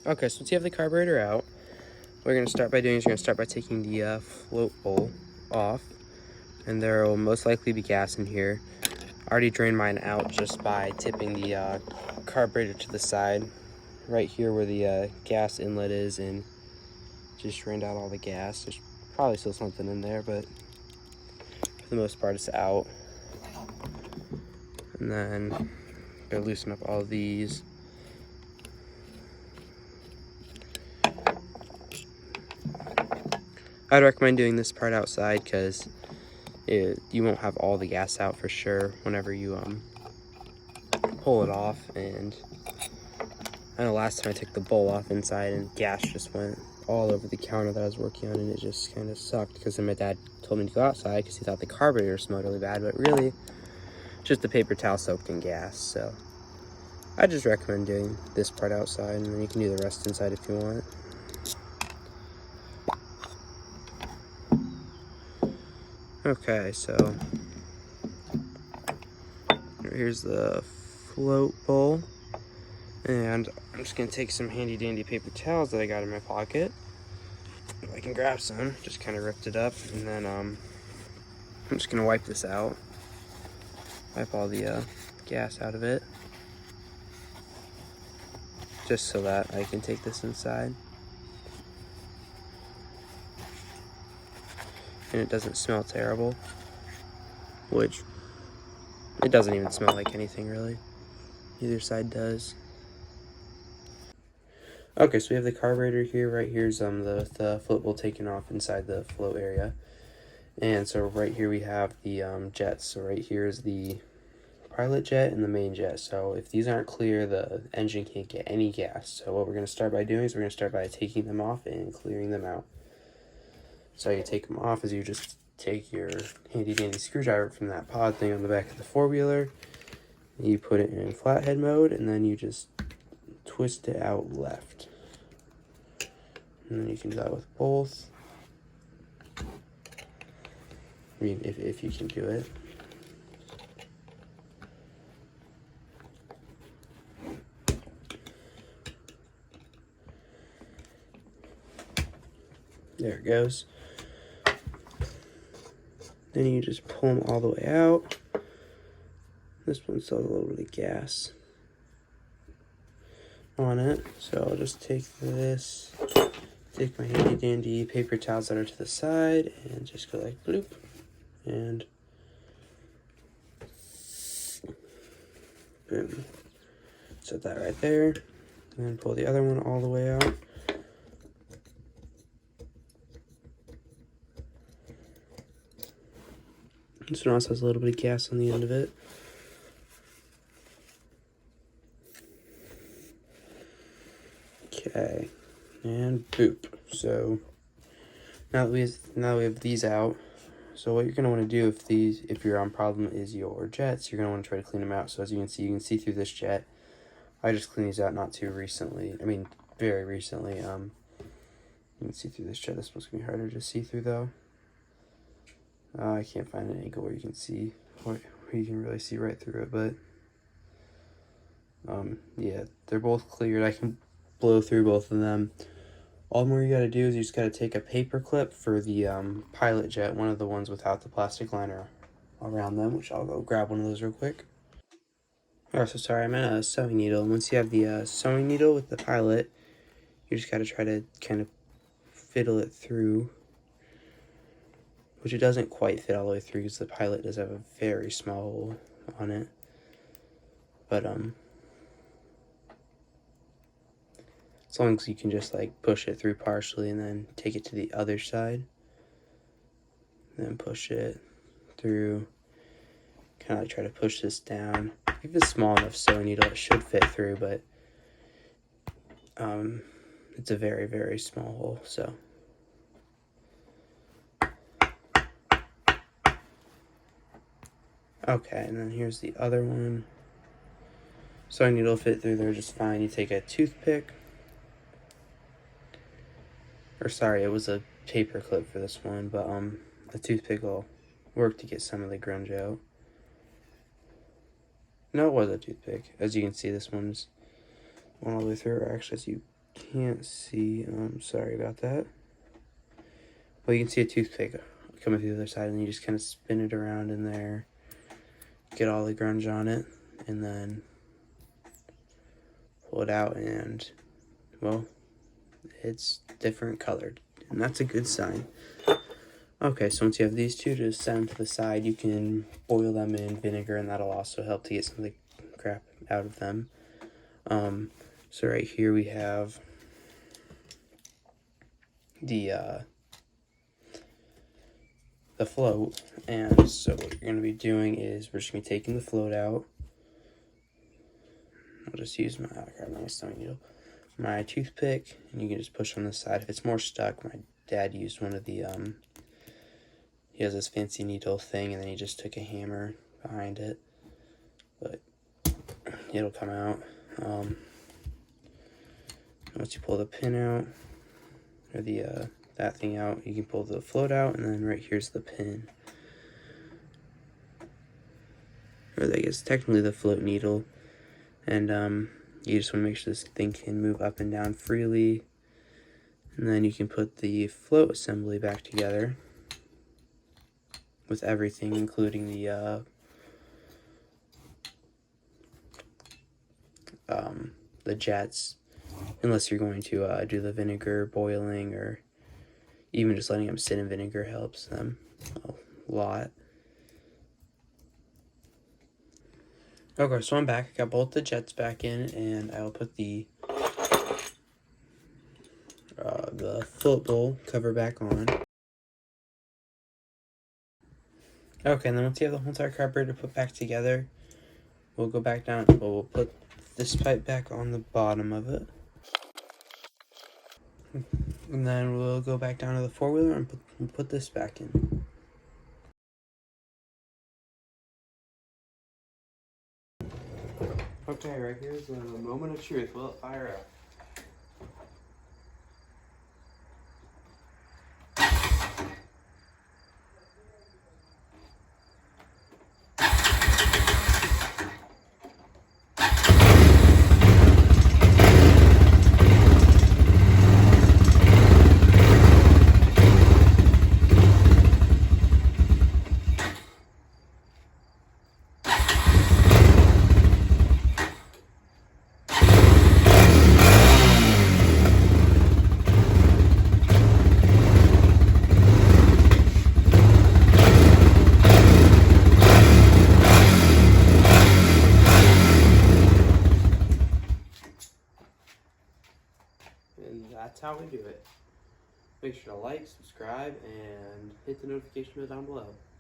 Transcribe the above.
Okay, so once you have the carburetor out, what we're going to start by doing is we're going to start by taking the float bowl off, and there will most likely be gas in here. I already drained mine out just by tipping the carburetor to the side, right here where the gas inlet is, and just drained out all the gas. There's probably still something in there, but for the most part it's out. And then I'm going to loosen up all these. I'd recommend doing this part outside because you won't have all the gas out for sure whenever you pull it off. And I know last time I took the bowl off inside and gas just went all over the counter that I was working on, and it just kind of sucked because then my dad told me to go outside because he thought the carburetor smelled really bad, but really just the paper towel soaked in gas. So I just recommend doing this part outside, and then you can do the rest inside if you want. Okay, so here's the float bowl, and I'm just gonna take some handy dandy paper towels that I got in my pocket. If I can grab some, just kind of ripped it up, and then I'm just gonna wipe this out. Wipe all the gas out of it, just so that I can take this inside. And it doesn't smell terrible, which it doesn't even smell like anything really. Either side does. Okay, so we have the carburetor here. Right here's the float bowl taken off inside the float area. And so right here we have the jets. So right here is the pilot jet and the main jet. So if these aren't clear, the engine can't get any gas. So what we're going to start by doing is we're going to start by taking them off and clearing them out. So how you take them off is you just take your handy dandy screwdriver from that pod thing on the back of the four-wheeler, you put it in flathead mode, and then you just twist it out left. And then you can do that with both. I mean, if you can do it. There it goes. Then you just pull them all the way out. This one still has a little bit of gas on it. So I'll just take this, take my handy dandy paper towels that are to the side, and just go like bloop. And boom. Set that right there. And then pull the other one all the way out. This one also has a little bit of gas on the end of it. Okay, and boop. So now that we have these out, so what you're gonna want to do if your problem is your jets, you're gonna want to try to clean them out. So as you can see through this jet. I just cleaned these out not too recently. I mean, very recently. You can see through this jet. This one's gonna be harder to see through though. I can't find an angle where you can see, where you can really see right through it, but yeah, they're both cleared. I can blow through both of them. All more you gotta do is you just gotta take a paper clip for the pilot jet, one of the ones without the plastic liner around them, which I'll go grab one of those real quick. Oh, so sorry, I meant a sewing needle. Once you have the sewing needle with the pilot, you just gotta try to kind of fiddle it through, which it doesn't quite fit all the way through because the pilot does have a very small hole on it. But as long as you can just like push it through partially and then take it to the other side, then push it through, kind of like try to push this down. If it's a small enough sewing needle, it should fit through, but it's a very, very small hole, so. Okay, and then here's the other one. Sewing needle fit through there just fine. You take a toothpick, or sorry, it was a paper clip for this one, but a toothpick will work to get some of the grunge out. No, it was a toothpick. As you can see, this one's going all the way through, or actually as you can't see, sorry about that. Well, you can see a toothpick coming through the other side, and you just kind of spin it around in there, get all the grunge on it, and then pull it out, and, well, it's different colored, and that's a good sign. Okay, so once you have these two to set them to the side, you can boil them in vinegar, and that'll also help to get some of the crap out of them. So right here we have the float, and so what you're going to be doing is we're just going to be taking the float out. I'll just use my sewing needle, my toothpick, and you can just push on the side. If it's more stuck, my dad used one of the he has this fancy needle thing, and then he just took a hammer behind it, but it'll come out. Once you pull the pin out, or the that thing out, you can pull the float out, and then right here's the pin. Or I guess technically the float needle. And you just want to make sure this thing can move up and down freely. And then you can put the float assembly back together with everything, including the jets, unless you're going to do the vinegar boiling, or even just letting them sit in vinegar helps them a lot. Okay, so I'm back. I got both the jets back in, and I'll put the float bowl cover back on. Okay, and then once you have the whole entire carburetor put back together, we'll go back down. We'll put this pipe back on the bottom of it. And then we'll go back down to the four-wheeler and put this back in. Okay, right here's a moment of truth. Will it fire up? And that's how we do it. Make sure to like, subscribe, and hit the notification bell down below.